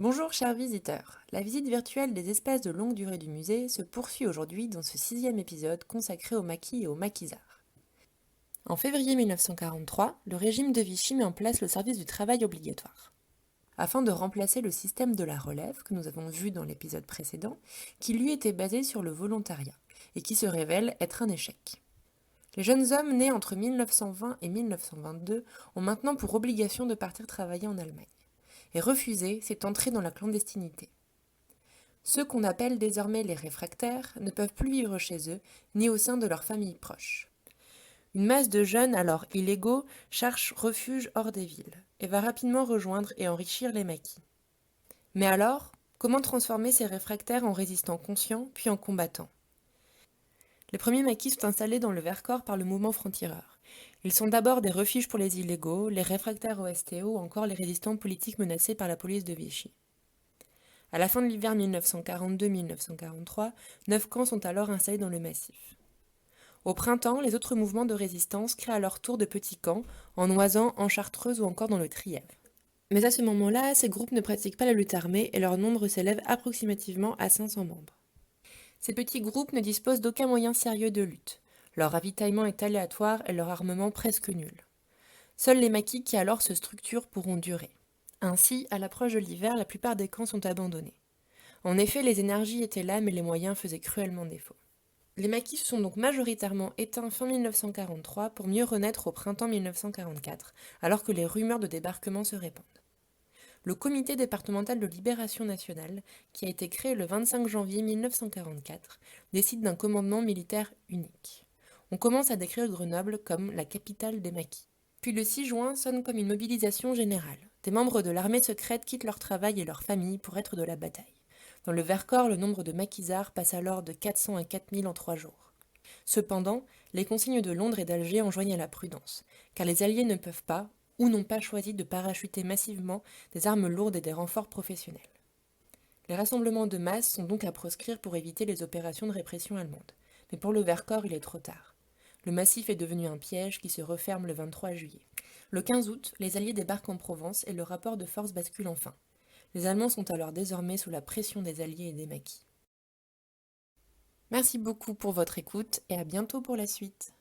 Bonjour chers visiteurs, la visite virtuelle des espaces de longue durée du musée se poursuit aujourd'hui dans ce sixième épisode consacré aux maquis et aux maquisards. En février 1943, le régime de Vichy met en place le service du travail obligatoire, afin de remplacer le système de la relève que nous avons vu dans l'épisode précédent, qui lui était basé sur le volontariat, et qui se révèle être un échec. Les jeunes hommes nés entre 1920 et 1922 ont maintenant pour obligation de partir travailler en Allemagne. Et refuser, c'est entrer dans la clandestinité. Ceux qu'on appelle désormais les réfractaires ne peuvent plus vivre chez eux, ni au sein de leurs familles proches. Une masse de jeunes alors illégaux cherche refuge hors des villes, et va rapidement rejoindre et enrichir les maquis. Mais alors, comment transformer ces réfractaires en résistants conscients, puis en combattants? Les premiers maquis sont installés dans le Vercors par le mouvement franc-tireur. Ils sont d'abord des refuges pour les illégaux, les réfractaires au STO ou encore les résistants politiques menacés par la police de Vichy. À la fin de l'hiver 1942-1943, 9 camps sont alors installés dans le massif. Au printemps, les autres mouvements de résistance créent à leur tour de petits camps, en Oisans, en Chartreuse ou encore dans le Trièves. Mais à ce moment-là, ces groupes ne pratiquent pas la lutte armée et leur nombre s'élève approximativement à 500 membres. Ces petits groupes ne disposent d'aucun moyen sérieux de lutte. Leur ravitaillement est aléatoire et leur armement presque nul. Seuls les maquis qui alors se structurent pourront durer. Ainsi, à l'approche de l'hiver, la plupart des camps sont abandonnés. En effet, les énergies étaient là, mais les moyens faisaient cruellement défaut. Les maquis sont donc majoritairement éteints fin 1943 pour mieux renaître au printemps 1944, alors que les rumeurs de débarquement se répandent. Le comité départemental de libération nationale, qui a été créé le 25 janvier 1944, décide d'un commandement militaire unique. On commence à décrire Grenoble comme la capitale des maquis. Puis le 6 juin sonne comme une mobilisation générale. Des membres de l'armée secrète quittent leur travail et leur famille pour être de la bataille. Dans le Vercors, le nombre de maquisards passe alors de 400 à 4000 en 3 jours. Cependant, les consignes de Londres et d'Alger enjoignent à la prudence, car les Alliés ne peuvent pas, ou n'ont pas choisi de parachuter massivement des armes lourdes et des renforts professionnels. Les rassemblements de masse sont donc à proscrire pour éviter les opérations de répression allemandes. Mais pour le Vercors, il est trop tard. Le massif est devenu un piège qui se referme le 23 juillet. Le 15 août, les Alliés débarquent en Provence et le rapport de force bascule enfin. Les Allemands sont alors désormais sous la pression des Alliés et des maquis. Merci beaucoup pour votre écoute et à bientôt pour la suite.